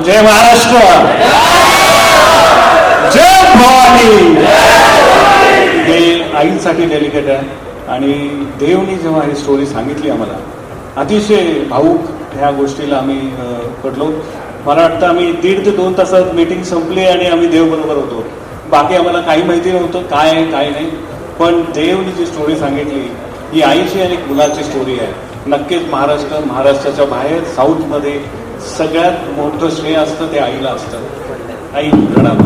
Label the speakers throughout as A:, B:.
A: जय महाराष्ट्र, जय भवानी. हे आईसाठी डेलिकेट आहे आणि देवनी जेव्हा ही स्टोरी सांगितली आम्हाला अतिशय भाऊक ह्या गोष्टीला आम्ही पडलो. मला वाटतं आम्ही 1.5 ते 2 तासात मीटिंग संपली आणि आम्ही देवबरोबर होतो. बाकी आम्हाला काही माहिती नव्हतं काय आहे काय नाही, पण देवनी जी स्टोरी सांगितली ही आईची आणि एक मुलाची स्टोरी आहे. नक्कीच महाराष्ट्राच्या बाहेर साऊथमध्ये सगळ्यात मोठं श्रेय असतं ते आईला असतं. आई प्रणाम.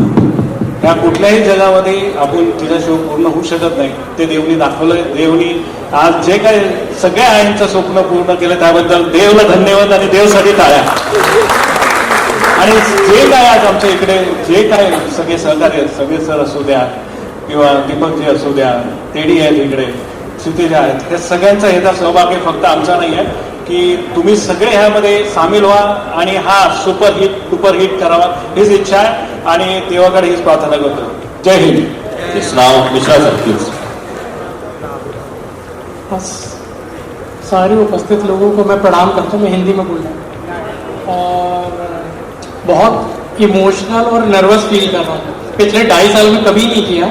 A: ह्या कुठल्याही जगामध्ये आपण तिच्याशिवाय पूर्ण होऊ शकत नाही, ते देवनी दाखवलंय. देवनी आज जे काय सगळ्या आईंचं स्वप्न पूर्ण केलं त्याबद्दल देवला धन्यवाद आणि देवसाठी टाळ्या. आणि जे काय आज आमच्या इकडे जे काय सगळे सहकार्य, सगळे सर असू द्या किंवा दीपकजी असू द्या, तेडी आहेत इकडे, क्षितिजा आहेत, हे सगळ्यांचा ह्याचा सहभाग आहे, फक्त आमचा नाही आहे. की तुम्ही सगळे ह्यामध्ये सामील व्हा आणि हा सुपरहिट करावा हीच इच्छा आहे आणि देवाकडे हीच प्रार्थना करतो. जय हिंद.
B: इस नाव मिश्रा सर प्लीज.
C: सारे उपस्थित लोगों को मैं प्रणाम करता हूँ. मैं हिंदी में बोल रहा हूँ और बहुत इमोशनल और नर्वस फील कर रहा हूँ. पिछले 2.5 साल में कभी नहीं किया,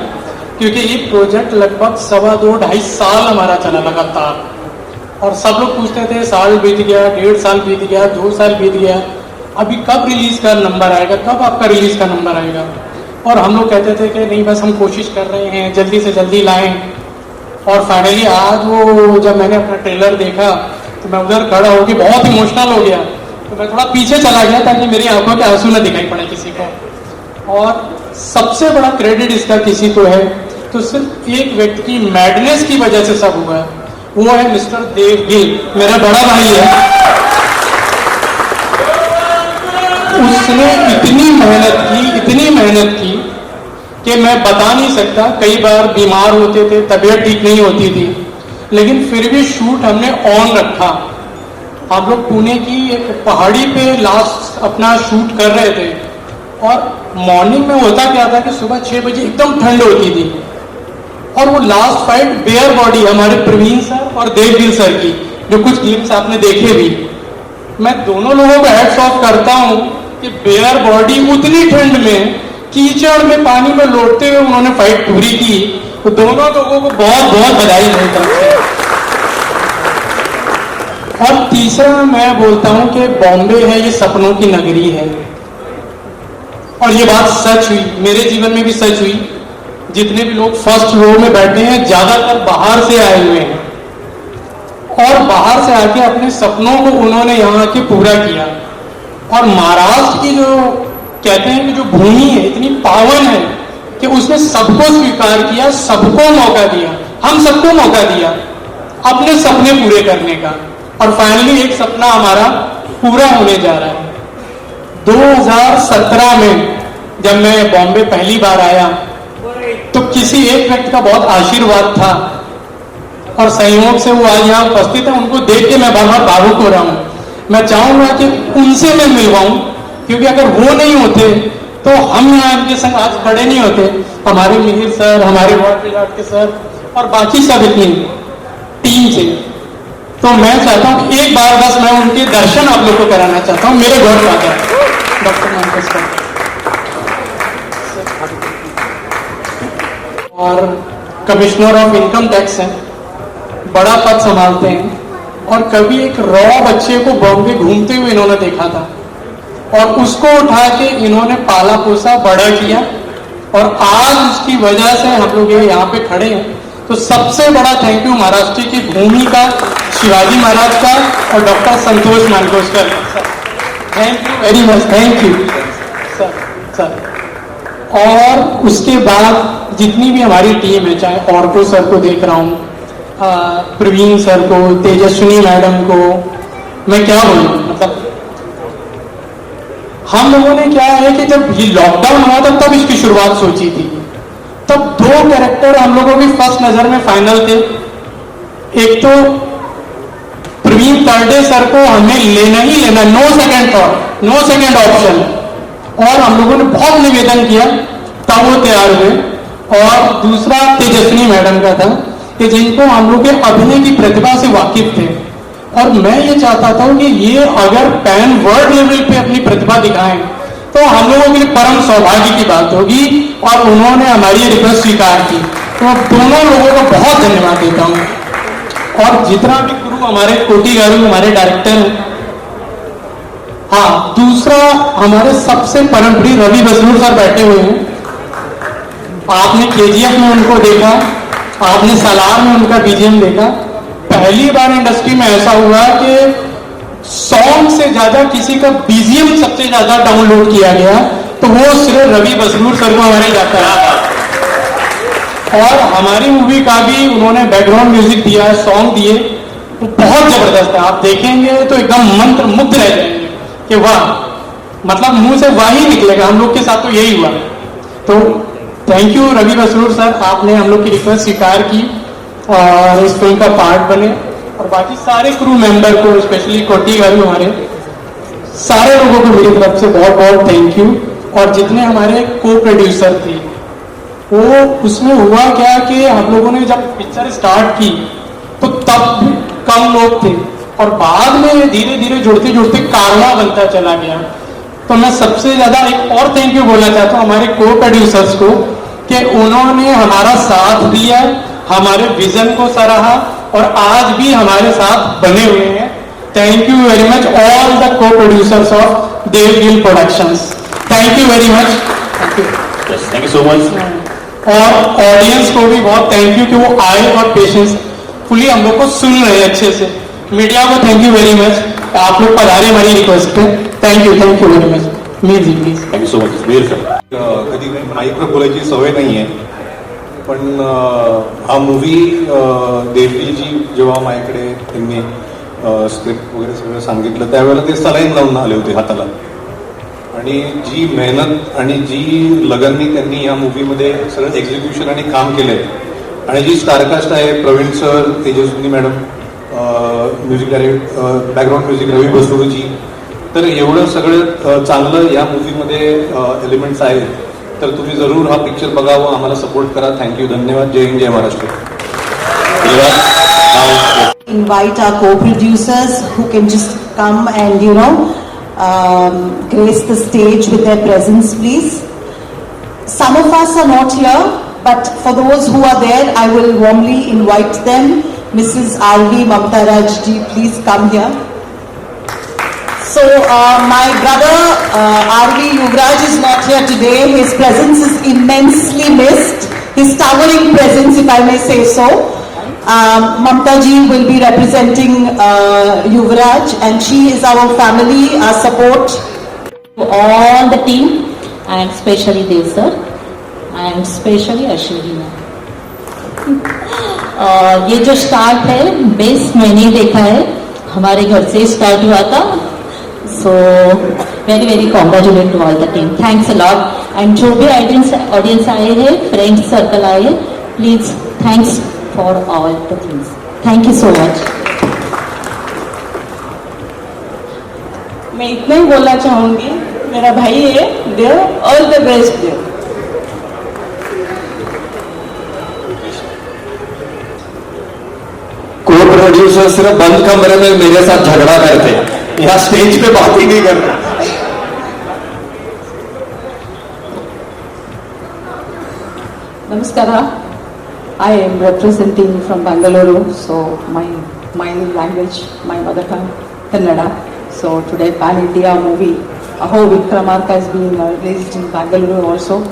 C: क्योंकि ये प्रोजेक्ट लगभग 2.25 साल हमारा चला लगातार. और सब लोग पूछते थे साल बीत गया, 1.5 साल बीत गया, 2 साल बीत गया, अभी कब रिलीज का नंबर आएगा, कब आपका रिलीज का नंबर आएगा. और हम लोग कहते थे कि नहीं बस हम कोशिश कर रहे हैं जल्दी से जल्दी लाएं. और फाइनली आज वो जब मैंने अपना ट्रेलर देखा तो मैं उधर खड़ा होकर बहुत इमोशनल हो गया. तो मैं थोड़ा पीछे चला गया ताकि मेरी आंखों के आंसू न दिखाई पड़े किसी को. और सबसे बड़ा क्रेडिट इसका किसी को है तो सिर्फ एक व्यक्ति की मैडनेस की वजह से सब हुआ है, वो है मिस्टर देव गिल, मेरा बड़ा भाई है. उसने इतनी मेहनत की कि मैं बता नहीं सकता. कई बार बीमार होते थे, तबीयत ठीक नहीं होती थी, लेकिन फिर भी शूट हमने ऑन रखा. हम लोग पुणे की एक पहाड़ी पे लास्ट अपना शूट कर रहे थे और मॉर्निंग में होता क्या था कि सुबह 6 बजे एकदम ठंड होती थी. और वो लास्ट फाइट बेयर बॉडी हमारे प्रवीण सर और देवगिल सर की, जो कुछ ग्लिम्स आपने देखे भी, मैं दोनों लोगों को हैट्स ऑफ करता हूं कि बेयर बॉडी उतनी ठंड में कीचड़ में पानी में लौटते हुए उन्होंने फाइट पूरी की. तो दोनों लोगों को बहुत बहुत बधाई देता हूं. और तीसरा मैं बोलता हूं कि बॉम्बे है ये सपनों की नगरी है, और ये बात सच हुई, मेरे जीवन में भी सच हुई. जितने भी लोग फर्स्ट रो में बैठे हैं ज्यादातर बाहर से आए हुए हैं और बाहर से आके अपने सपनों को उन्होंने यहाँ आके पूरा किया. और महाराष्ट्र की जो कहते हैं कि जो भूमि है इतनी पावन है कि उसने सबको स्वीकार किया, सबको मौका दिया, हम सबको मौका दिया अपने सपने पूरे करने का. और फाइनली एक सपना हमारा पूरा होने जा रहा है. 2017 में जब मैं बॉम्बे पहली बार आया तो किसी एक व्यक्ति का बहुत आशीर्वाद था और सहयोग से वो आज यहाँ उपस्थित है. उनको देख के मैं बार बार भावुक हो रहा हूँ. मैं चाहूंगा कि उनसे मैं मिलवाऊं, क्योंकि अगर वो नहीं होते तो हम यहाँ इनके संग आज खड़े नहीं होते. हमारे मिहिर सर, हमारे वार्ड के सर और बाकी सब इतनी टीम से. तो मैं चाहता हूँ एक बार बस मैं उनके दर्शन आप लोग को कराना चाहता हूँ. मेरे गॉड फादर डॉक्टर मंगेशकर और कमिश्नर ऑफ इनकम टैक्स हैं, बड़ा पद संभालते हैं. और कभी एक रॉ बच्चे को बॉम्बे घूमते हुए इन्होंने देखा था और उसको उठा के इन्होंने पाला पोसा बड़ा किया और आज उसकी वजह से हम लोग यहाँ पे खड़े हैं. तो सबसे बड़ा थैंक यू महाराष्ट्र की भूमि का, शिवाजी महाराज का और doctor Santosh Mankoskar. Thank you very much, thank you sir. और उसके बाद जितनी भी हमारी टीम है, चाहे ऑर्को सर को देख रहा हूँ, प्रवीण सर को, तेजस्विनी मैडम को, मैं क्या बोलूँ, मतलब हम लोगों ने क्या है कि जब ये लॉकडाउन हुआ था तब इसकी शुरुआत सोची थी. तब 2 कैरेक्टर हम लोगों की फर्स्ट नजर में फाइनल थे. एक तो प्रवीण तरडे सर को हमें लेना ही लेना, no second thought, no second option. और हम लोगों ने बहुत निवेदन किया तब वो तैयार हुए. और दूसरा तेजस्विनी मैडम का था कि जिनको हम लोग के अभिनय की प्रतिभा से वाकिफ थे. और मैं ये चाहता था कि ये अगर पैन वर्ल्ड लेवल पे अपनी प्रतिभा दिखाएं तो हम लोगों के लिए परम सौभाग्य की बात होगी और उन्होंने हमारी रिक्वेस्ट स्वीकार की, तो मैं दोनों लोगों को बहुत धन्यवाद देता हूँ। और जितना भी क्रू हमारे कोटी गारू हमारे डायरेक्टर हैं, हाँ दूसरा हमारे सबसे परम प्रिय रवि बसरूर सर बैठे हुए हैं। आपने केजीएफ में उनको देखा, आपने सालार में उनका बीजीएम देखा। पहली बार इंडस्ट्री में ऐसा हुआ कि सॉन्ग से ज्यादा किसी का बीजीएम सबसे ज्यादा डाउनलोड किया गया, तो वो सिर्फ रवि बसरूर सर को हमारे जाता है। और हमारी मूवी का भी उन्होंने बैकग्राउंड म्यूजिक दिया है, सॉन्ग दिए, वो बहुत जबरदस्त है। आप देखेंगे तो एकदम मंत्र मुग्ध रह जाएंगे कि वाह, मतलब मुंह से वाह ही निकलेगा। हम लोग के साथ तो यही हुआ। तो thank you Ravi Basrur sir, आपने हम लोग की रिक्वेस्ट स्वीकार की और इस फिल्म का पार्ट बने। और बाकी सारे क्रू मेंबर को, स्पेशली कोटी गारू हमारे सारे लोगों को मेरी तरफ से बहुत बहुत थैंक यू। और जितने हमारे को प्रोड्यूसर थे, वो उसमें हुआ क्या कि हम लोगों ने जब पिक्चर स्टार्ट की तो तब कम लोग थे और बाद में धीरे धीरे जुड़ते जुड़ते कारवां बनता चला गया। तो मैं सबसे ज्यादा एक और थैंक यू बोलना चाहता हूँ हमारे को प्रोड्यूसर्स को कि उन्होंने हमारा साथ दिया, हमारे विजन को सराहा और आज भी हमारे साथ बने हुए हैं। Thank you very much all the co producers of Devgill productions. Thank you very much.
B: Thank you so much.
C: और ऑडियंस को भी बहुत थैंक यू कि वो आए और पेशेंस फुली हम लोग को सुन रहे हैं अच्छे से। मीडिया को थैंक यू वेरी मच, आप लोग पधारे हमारी रिक्वेस्ट पे। Thank you very much. Mir ji please.
B: Thank you so much Mir sir.
A: कधी माईकवर बोलायची सवय नाही आहे, पण हा मूवी देवगिलजी जेव्हा माझ्याकडे त्यांनी स्क्रिप्ट वगैरे सगळं सांगितलं त्यावेळेला ते सलाईन लावून आले होते हाताला. आणि जी मेहनत आणि जी लगननी त्यांनी या मूवीमध्ये सगळं एक्झिक्युशन आणि काम केलं आहे आणि जी स्टारकास्ट आहे Pravin sir, Tejaswini madam, music direct background music Ravi Basruji, तर एवढं सगळं चांगलं या मूवीमध्ये एलिमेंट्स आहेत. तर तुम्ही जरूर हा पिक्चर बघावं, आम्हाला सपोर्ट करा. थँक्यू, धन्यवाद. जय हिंद, जय Maharashtra.
D: Invite our co-producers who can just come and grace the stage with their presence, please. Some of us are not here, but for those who are there, I will warmly invite them. Mrs. R.V. Mamta Raj ji, please come here. So my brother R.V. Yuvraj is not here today. His presence is immensely missed. His towering presence, if I may say so. Mamta ji will be representing Yuvraj, and she is our family, our support.
E: All the team and especially Dev sir and especially Ashwini ma'am. ये जो start है base मैंने देखा है, हमारे घर से start हुआ था. So very very congratulate to all the team. Thanks a lot. And जो भी ऑडियंस आए हैं, फ्रेंड्स सर्कल आए हैं, please thanks for all the things. Thank you so much.
D: मैं इतना ही बोलना चाहूंगी, मेरा भाई है Dev, all the best Dev.
B: Co producer सिर्फ बंद कमरे में मेरे साथ झगड़ा करते, यहाँ स्टेज पे बात ही नहीं करते.
F: Namaskara. I am representing from Bangalore, so my language, my mother tongue, Kannada. So today Pan India movie, Aho Vikramarka is being released in Bangalore also,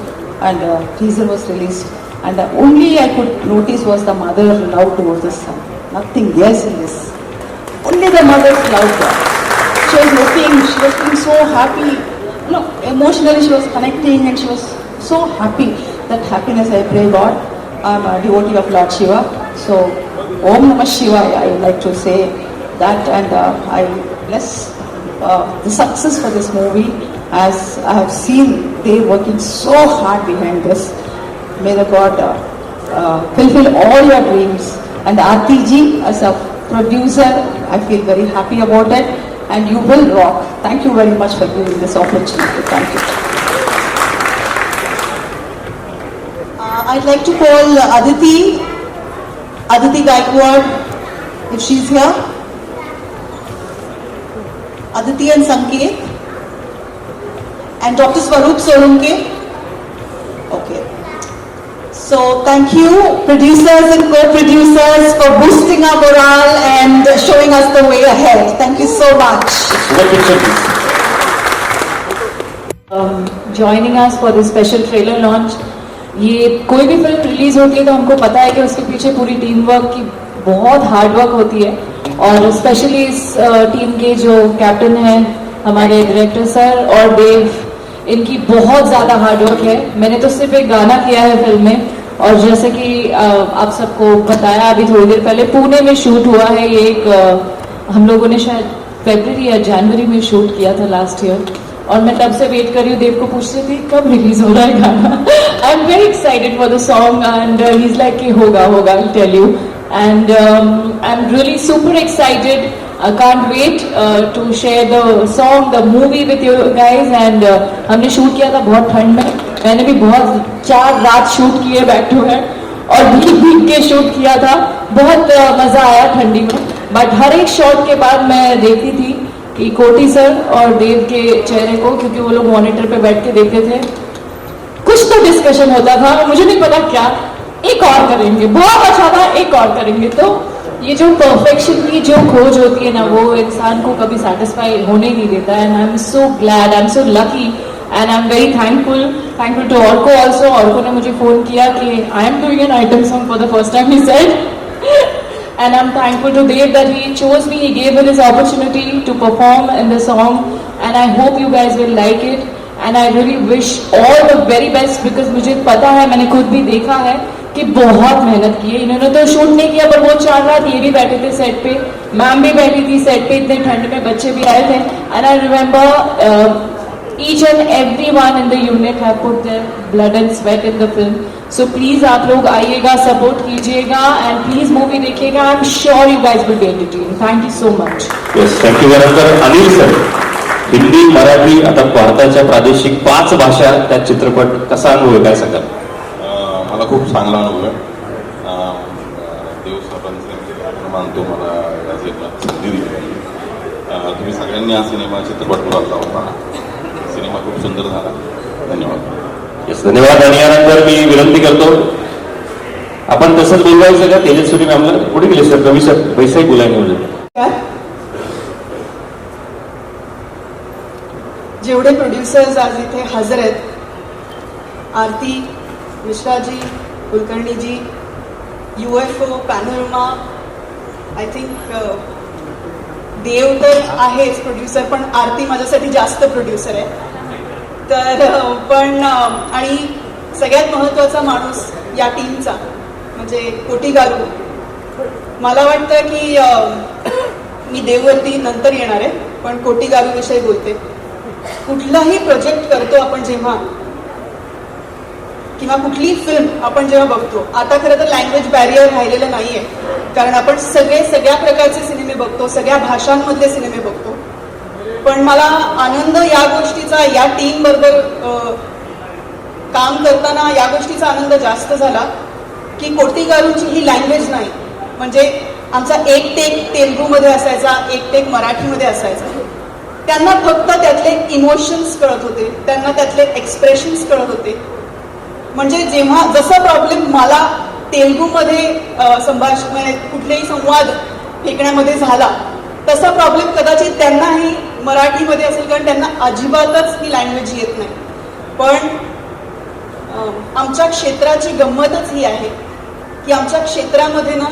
F: and teaser was released. And the only I could notice was the mother love towards the son. Nothing else in this. Only the mother's love. She was looking so happy. No, emotionally she was connecting and she was so happy. That happiness I pray God. I'm a devotee of Lord Shiva. So Om Namah Shivaya, I would like to say that, and I bless the success for this movie, as I have seen they working so hard behind this. May the God fulfill all your dreams. And Aarti ji, as a producer, I feel very happy about it, and you will rock. Thank you very much for giving this opportunity. Thank you.
D: I'd like to call Aditi Gaikwad, if she's here. Aditi and Sanket. and Dr. Swaroop Solanke. Okay. So thank you, producers and co-producers, for boosting our morale and showing us the way ahead. Thank you so much.
F: Joining us for this special trailer launch. ये कोई भी film release होती है तो हमको पता है कि उसके पीछे पूरी टीम वर्क की बहुत हार्ड वर्क होती है, और स्पेशली इस टीम के जो कैप्टन हैं हमारे डायरेक्टर सर और देव, इनकी बहुत ज्यादा हार्ड वर्क है. मैंने तो सिर्फ एक गाना किया है फिल्म में, और जैसे कि आप सबको बताया अभी थोड़ी देर पहले, पुणे में शूट हुआ है. ये एक हम लोगों ने शायद फरवरी या जनवरी में शूट किया था लास्ट ईयर, और मैं तब से वेट कर रही हूँ. देव को पूछ रही थी कब रिलीज हो रहा है गाना. I am very excited for the song and he is like कि होगा होगा, I tell you. And I am really super excited. I can't wait to share the song, the movie with you guys. And हमने shoot किया था बहुत ठंड में. मैंने भी बहुत 4 रात शूट किए बैक टू बैक, और भीग के शूट किया था. बहुत मजा आया ठंडी में. बट हर एक शॉट के बाद मैं देखती थी कि कोटी सर और देव के चेहरे को, क्योंकि वो लोग मॉनिटर पे बैठ के देखते थे, कुछ तो डिस्कशन होता था, मुझे नहीं पता क्या. एक और करेंगे, बहुत अच्छा था, एक और करेंगे. तो ये जो परफेक्शन की जो खोज होती है ना, वो इंसान को कभी सेटिस्फाई होने ही नहीं देता. And I am so glad, I am so lucky, and I am very thankful to Orko also. Orko ने मुझे फोन किया कि I am doing an item song for the first time, he said. And I'm thankful to Dev that he chose me, he gave me this opportunity to perform in the song, and I hope you guys will like it. And I really wish all the very best, because मुझे पता है, मैंने खुद भी देखा है कि बहुत मेहनत की है. इन्होंने तो शूट नहीं किया, पर वो 4 रात ये भी बैठे थे सेट पे, मैम भी बैठी थी सेट पे, इतने ठंड में बच्चे भी आए थे. And I remember each and everyone in the unit have put their blood and sweat in the film. So please आप लोग आइएगा, सपोर्ट कीजिएगा, and please मूवी देखिएगा. I'm sure you guys will be entertained. Thank you so much.
B: Yes, thank you. त्यानंतर Anil sir, Hindi, Marathi, आता भारताच्या प्रादेशिक 5 भाषा त्यात चित्रपट कसा अनुभव आहे, काय सांगाल?
G: मला खूप चांगला अनुभव आहे. देव साहेबांचे मानतो, मला या सेटला संधी दिली. तुम्ही सगळ्यांनी हा सिनेमा चित्रपट बघितला होता. सिनेमा खूप सुंदर झाला. धन्यवाद.
B: येस, धन्यवाद. आणि यानंतर मी विनंती करतो, आपण तसंच बोलवायचं का तेजस्वी मॅमला? कुठे गेले सर? कवी सर पैसे बोलायला म्हणजे
D: जेवढे प्रोड्युसर्स आज इथे हजर आहेत, Aarti Mishraji, Kulkarniji, UFO, panorama, I think Dev तर आहेच प्रोड्युसर, पण आरती माझ्यासाठी जास्त प्रोड्युसर आहे. तर पण आणि सगळ्यात महत्त्वाचा माणूस या टीमचा म्हणजे कोटी गारू. मला वाटतं की मी देववरती नंतर येणार आहे, पण कोटी गारू विषयी बोलते. कुठलाही प्रोजेक्ट करतो आपण जेव्हा, किंवा कुठली फिल्म आपण जेव्हा बघतो, आता खरं तर लँग्वेज बॅरियर राहिलेलं नाहीये, कारण आपण सगळ्या प्रकारचे सिनेमे बघतो, सगळ्या भाषांमधले सिनेमे बघतो. पण मला आनंद या गोष्टीचा, या टीम बरोबर काम करताना या गोष्टीचा आनंद जास्त झाला की कोटी गारूंची ही लँग्वेज नाही. म्हणजे आमचा एक टेक तेलुगूमध्ये असायचा, एक टेक मराठीमध्ये असायचा. त्यांना फक्त त्यातले इमोशन्स कळत होते, त्यांना त्यातले एक्सप्रेशन्स कळत होते. म्हणजे जेव्हा जसा प्रॉब्लेम मला तेलुगूमध्ये संभाषण, कुठलेही संवाद फेकण्यामध्ये झाला, तसा प्रॉब्लेम कदाचित त्यांनाही मराठीमध्ये असेल, कारण त्यांना अजिबातच ही लँग्वेज येत नाही. पण आमच्या क्षेत्राची गंमतच ही आहे की आमच्या क्षेत्रामध्ये ना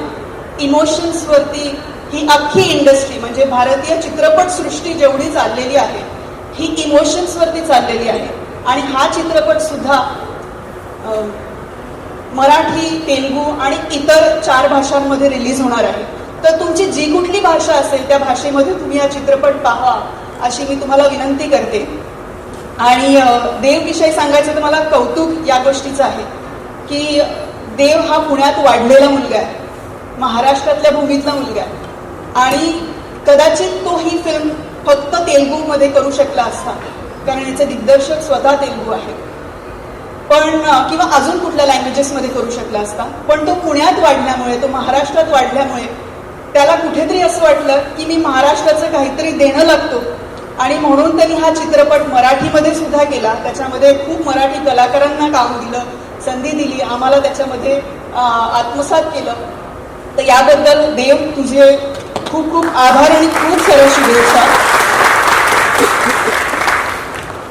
D: इमोशन्सवरती ही अख्खी इंडस्ट्री, म्हणजे भारतीय चित्रपटसृष्टी जेवढी चाललेली आहे ही इमोशन्सवरती चाललेली आहे. आणि हा चित्रपट सुद्धा मराठी, तेलुगू आणि इतर 4 भाषांमध्ये रिलीज होणार आहे. तर तुमची जी कुठली भाषा असेल त्या भाषेमध्ये तुम्ही हा चित्रपट पहा अशी मी तुम्हाला विनंती करते. आणि देवविषयी सांगायचं तर मला कौतुक या गोष्टीचं आहे की देव हा पुण्यात वाढलेला मुलगा आहे, महाराष्ट्रातल्या भूमीतला मुलगा आहे, आणि कदाचित तो ही फिल्म फक्त तेलुगूमध्ये करू शकला असता, कारण याचे दिग्दर्शक स्वतः तेलुगू आहे. पण किंवा अजून कुठल्या लँग्वेजेसमध्ये करू शकला असता, पण तो पुण्यात वाढल्यामुळे, तो महाराष्ट्रात वाढल्यामुळे त्याला कुठेतरी असं वाटलं की मी महाराष्ट्राचं काहीतरी देणं लागतो
H: आणि म्हणून त्यांनी हा चित्रपट मराठीमध्ये सुद्धा केला. त्याच्यामध्ये खूप मराठी कलाकारांना काम दिलं, संधी दिली, आम्हाला त्याच्यामध्ये आत्मसात केलं. तर याबद्दल देव तुझे खूप खूप आभार आणि खूप साऱ्या शुभेच्छा.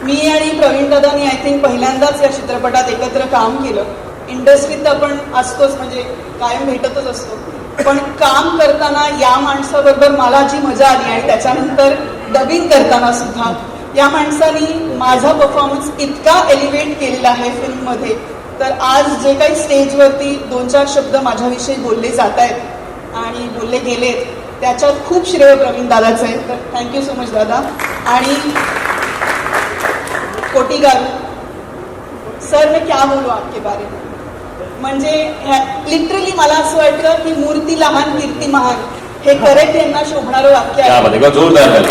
H: मी आणि प्रवीण दादांनी आय थिंक पहिल्यांदाच या चित्रपटात एकत्र काम केलं. इंडस्ट्रीत आपण असतोच, म्हणजे कायम भेटतच असतो, पण काम करताना या माणसाबरोबर मला जी मजा आली आणि त्याच्यानंतर डबिंग करताना सुद्धा या माणसाने माझा परफॉर्मन्स इतका एलिव्हेट केलेला आहे फिल्ममध्ये. तर आज जे काही स्टेजवरती 2-4 शब्द माझ्याविषयी बोलले जात आहेत आणि बोलले गेलेत त्याच्यात खूप श्रेय प्रवीण दादाचं आहे. तर थँक्यू सो मच दादा. आणि कोटी गारू सर, मैं क्या बोलू आपके बारे में. म्हणजे लिटरली मला असं वाटलं की मूर्ती लहान कीर्ती महान हे करेक्ट यांना शोभणारं वाक्य आहे.
B: जोरदार.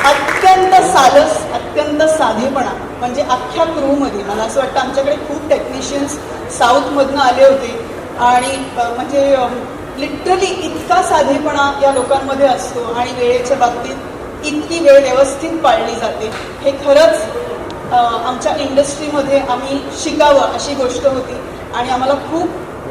H: अत्यंत सालस, अत्यंत साधेपणा. म्हणजे अख्ख्या क्रूमध्ये मला असं वाटतं आमच्याकडे खूप टेक्निशियन्स साऊथमधनं आले होते आणि म्हणजे लिटरली इतका साधेपणा या लोकांमध्ये असतो आणि वेळेच्या बाबतीत इतकी वेळ व्यवस्थित पाळली जाते. हे खरंच आमच्या इंडस्ट्रीमध्ये आम्ही शिकावं अशी गोष्ट होती आणि आम्हाला खूप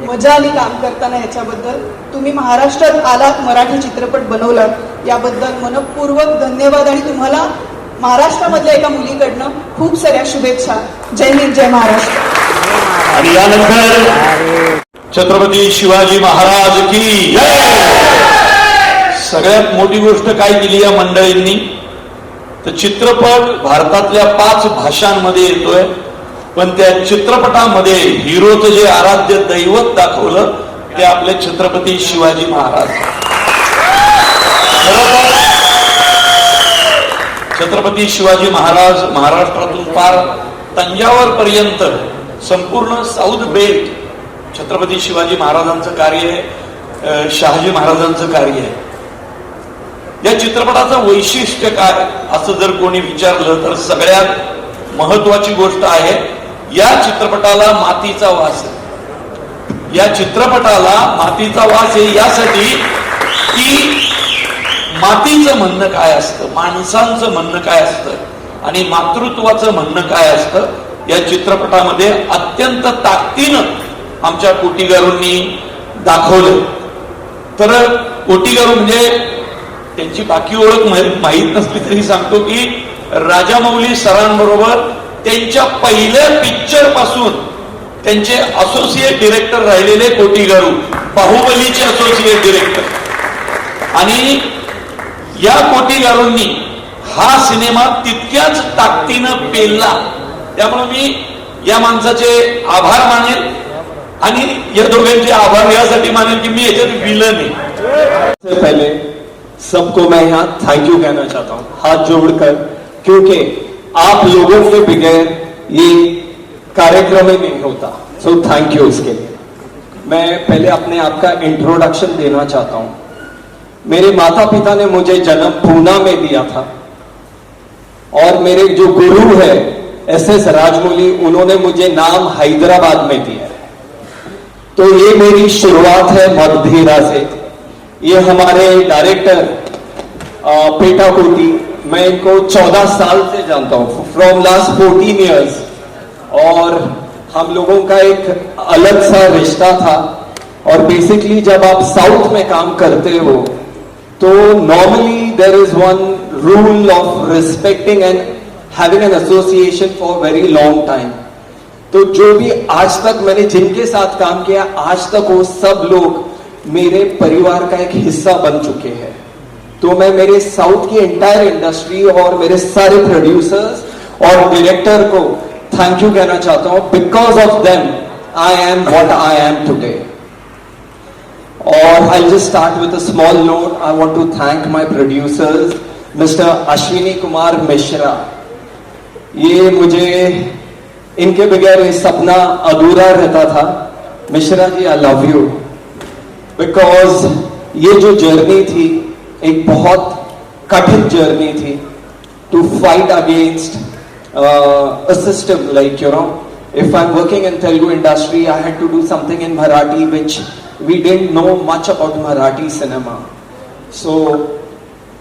H: मजा आली काम करताना. ह्याच्याबद्दल तुम्ही महाराष्ट्रात आलात, मराठी चित्रपट बनवलात, याबद्दल मनपूर्वक धन्यवाद आणि तुम्हाला महाराष्ट्रामधल्या एका मुलीकडनं खूप साऱ्या शुभेच्छा. जय हिंद, जय महाराष्ट्र.
B: आणि यानंतर छत्रपती शिवाजी महाराज की सगळ्यात मोठी गोष्ट काय केली या मंडळींनी, तर चित्रपट भारतातल्या 5 भाषांमध्ये येतोय, पण त्या चित्रपटामध्ये हिरोचं जे आराध्य दैवत दाखवलं ते आपले छत्रपती शिवाजी महाराज. छत्रपती शिवाजी महाराज महाराष्ट्रातून पार तंजावर पर्यंत संपूर्ण साऊथ बेल्ट छत्रपती शिवाजी महाराजांचं कार्य आहे, शहाजी महाराजांचं कार्य आहे. या चित्रपटाचं वैशिष्ट्य काय असं जर कोणी विचारलं तर सगळ्यात महत्वाची गोष्ट आहे, या चित्रपटाला मातीचा वास आहे. या चित्रपटाला मातीचा वास आहे यासाठी की मातीचं म्हणणं काय असतं, माणसांचं म्हणणं काय असतं आणि मातृत्वाचं म्हणणं काय असतं, या चित्रपटामध्ये अत्यंत ताकदीनं आमच्या कोटीगारूंनी दाखवलं. तर कोटीगारू म्हणजे त्यांची बाकी ओळख माहीत नसली तरी सांगतो की राजामौली सरांबरोबर त्यांच्या पहिल्या पिक्चर पासून त्यांचे असोसिएट डिरेक्टर राहिलेले कोटीगारू, बाहुबलीचे असोसिएट डिरेक्टर. आणि या कोटीगारूंनी हा सिनेमा तितक्याच ताकदीनं पेलला. त्यामुळे मी या माणसाचे आभार मानेल आणि या दोघांचे आभार यासाठी मानेल की मी याच्यात विलन आहे.
I: सबसे पहले सबको मैं यहाँ थैंक यू कहना चाहता हूँ हाथ जोड़कर, क्योंकि आप लोगों के बगैर ये कार्यक्रम ही नहीं होता. सो थैंक यू इसके लिए. मैं पहले अपने आप का इंट्रोडक्शन देना चाहता हूँ. मेरे माता पिता ने मुझे जन्म पूना में दिया था और मेरे जो गुरु है SS राजमौली, उन्होंने मुझे नाम हैदराबाद में दिया. तो ये मेरी शुरुआत है मगधीरा से. ये हमारे डायरेक्टर पेटा कोटी, मैं इनको 14 साल से जानता हूँ, फ्रॉम लास्ट 14 ईयर्स. और हम लोगों का एक अलग सा रिश्ता था. और बेसिकली जब आप साउथ में काम करते हो तो normally there is one rule of respecting and having an association for very long time. तो जो भी आज तक मैंने जिनके साथ काम किया, आज तक वो सब लोग मेरे परिवार का एक हिस्सा बन चुके हैं. तो मैं मेरे साउथ की एंटायर इंडस्ट्री और मेरे सारे प्रोड्यूसर्स और डायरेक्टर को थैंक यू कहना चाहता हूं. Because of them I am what I am today. और I just start with a small note. I want to thank my producers mister Ashwini Kumar Mishra. ये मुझे इनके बगैर ये सपना अधूरा रहता था. Mishra ji, I love you. Because ये जो जर्नी थी एक बहुत कठिन जर्नी थी to fight against a system, like, you know, if I'm working in Telugu industry, I had to do something in Marathi which we didn't know much about Marathi cinema. So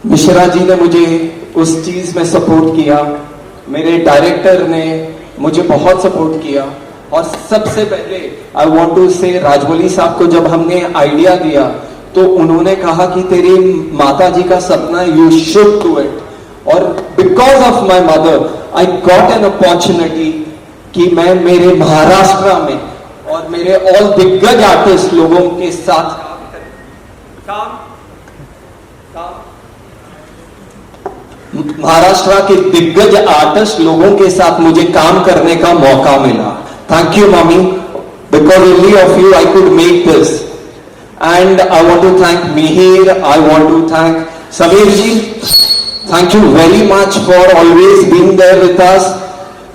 I: Mishra ji ने मुझे उस चीज में support किया, मेरे director ने मुझे बहुत सपोर्ट किया, और सबसे पहले आई वांट टू से राजमौली साहब को जब हमने आइडिया दिया तो उन्होंने कहा कि तेरी माता जी का सपना, यू शुड डू इट। और because of my mother I got an opportunity कि मैं मेरे महाराष्ट्र में और मेरे ऑल दिग्गज आर्टिस्ट लोगों के साथ महाराष्ट्र के दिग्गज आर्टिस्ट लोगों के साथ मुझे काम करने का मौका मिला। Thank you mummy, because only of you I could make this. And I want to thank Mihir, I want to thank Samir ji, thank you very much for always being there with us.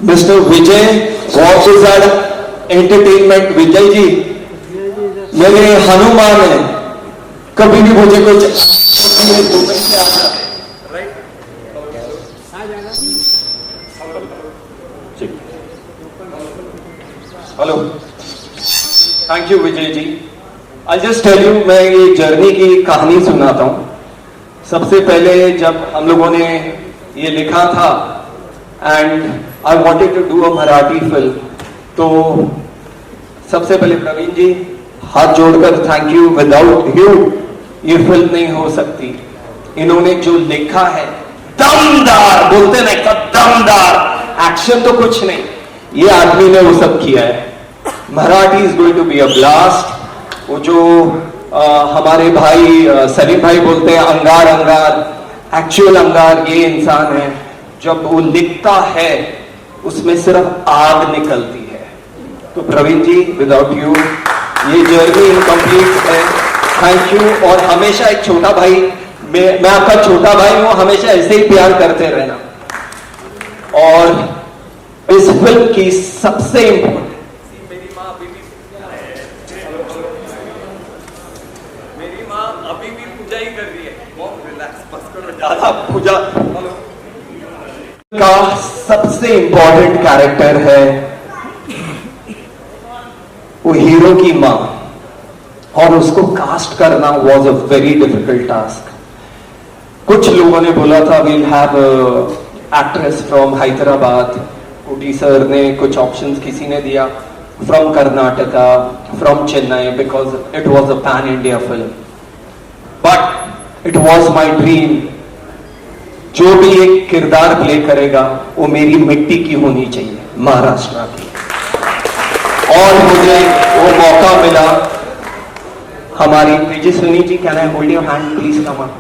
I: Mister Vijay, what is our entertainment, Vijay ji मेरे हनुमान है, कभी भी मुझे कोई hello, thank you Vijay ji. I just tell you, मैं ये journey की कहानी सुनाता हूं। सबसे पहले जब हम लोगों ने ये लिखा था and I wanted to do a Marathi film, तो सबसे पहले प्रवीण जी हाथ जोड़कर थैंक यू, विदाउट यू ये फिल्म नहीं हो सकती। इन्होंने जो लिखा है दमदार, बोलते ना दमदार एक्शन तो कुछ नहीं, ये आदमी ने वो सब किया है। Marathi is going to be a blast. वो जो हमारे भाई सलीम भाई बोलते हैं अंगार अंगार, एक्चुअल अंगार ये इंसान है। जब वो लिखता है उसमें सिर्फ आग निकलती है। तो प्रवीण जी, विदाउट यू ये जर्नी इनकम्प्लीट है। Thank you. और हमेशा एक छोटा भाई, मैं आपका छोटा भाई हूं, हमेशा ऐसे ही प्यार करते रहना। और इस फिल्म की सबसे इंपॉर्टेंट, मेरी माँ अभी भी पूजा ही कर रही है, बहुत रिलैक्स, बस करो, ज्यादा पूजा का सबसे इंपॉर्टेंट कैरेक्टर है वो हीरो की माँ, और उसको कास्ट करना was a very difficult task. कुछ लोगों ने बोला था we'll have actress from Hyderabad, Koti sir ने कुछ ऑप्शंस किसी ने दिया, from Karnataka, from Chennai, because it was a pan India film. But it was my dream, जो भी एक किरदार प्ले करेगा वो मेरी मिट्टी की होनी चाहिए, महाराष्ट्र की। और मुझे वो मौका मिला। हमारी Tejaswini ji, can I hold your hand please, come up.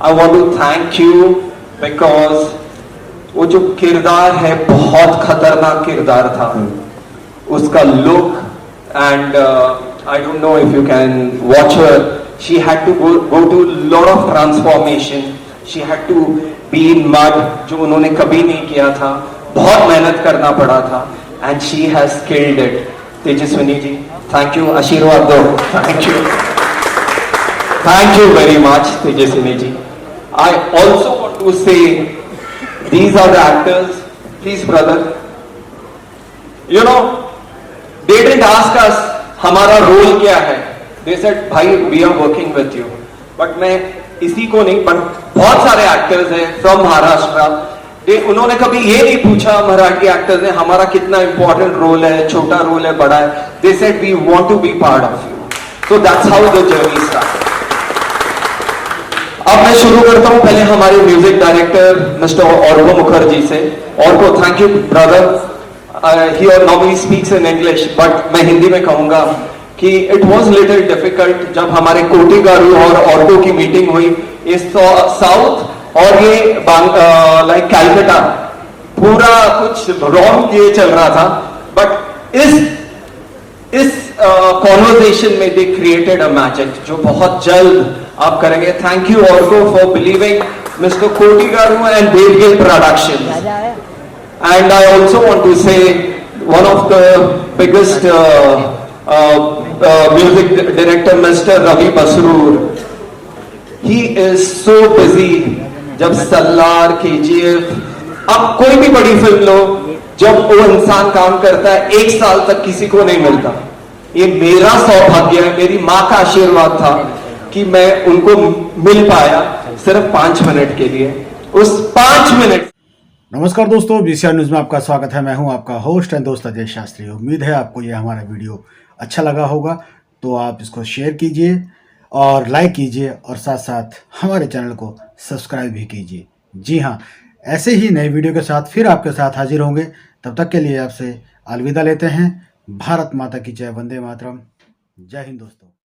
I: I want to thank you because वो जो किरदार है बहुत खतरनाक किरदार था। उसका look and I don't know if you can watch her, she had to go to lot of transformation, she had to be in mud, जो उन्होंने कभी नहीं किया था, बहुत मेहनत करना पड़ा था, and she has killed it. Tejaswini ji, thank you, आशीर्वाद दो। Thank you very much Tejaswini ji. I also want to say these are the actors, please brother, you know, they didn't ask us हमारा रोल क्या है, they said भाई we are working with you, but मैं इसी को नहीं, but बहुत सारे एक्टर्स हैं फ्रॉम महाराष्ट्र, उन्होंने कभी ये नहीं पूछा मराठी एक्टर्स ने हमारा कितना इंपॉर्टेंट रोल है, छोटा रोल है, बड़ा है, they said we want to be part of you, so that's how the journey started. अब मैं शुरू करता हूं पहले हमारे music director mister Arko Mukherjee से। Arko, thank you brother. He normally speaks in English, but मैं हिंदी में कहूंगा कि इट वाज लिटिल डिफिकल्ट जब हमारे कोटी गारू और औरको की मीटिंग हुई। इस साउथ और ये लाइक कैलकाटा पूरा कुछ रॉन्ग ये चल रहा था, बट इस कॉन्वर्सेशन में दे क्रिएटेड अ मैजिक जो बहुत जल्द आप करेंगे। Thank you Arko for believing mister Koti garu and Devgill productions. And I also want to say one of the biggest music director mister Ravi Basrur, he is so busy. जब सल्लार, केजीएफ, अब कोई भी बड़ी फिल्म लो, जब वो इंसान काम करता है 1 साल तक किसी को नहीं मिलता। ये मेरा सौभाग्य है, मेरी माँ का आशीर्वाद था। कि मैं उनको मिल पाया सिर्फ 5 मिनट के लिए। उस 5 मिनट।
J: नमस्कार दोस्तों, बीसीआर न्यूज में आपका स्वागत है। मैं हूं आपका होस्ट एंड दोस्त अजय शास्त्री। उम्मीद है आपको यह हमारा वीडियो अच्छा लगा होगा, तो आप इसको शेयर कीजिए और लाइक कीजिए और साथ साथ हमारे चैनल को सब्सक्राइब भी कीजिए। जी हाँ, ऐसे ही नए वीडियो के साथ फिर आपके साथ हाजिर होंगे। तब तक के लिए आपसे अलविदा लेते हैं। भारत माता की जय, वंदे मातरम। जय हिंद दोस्तों।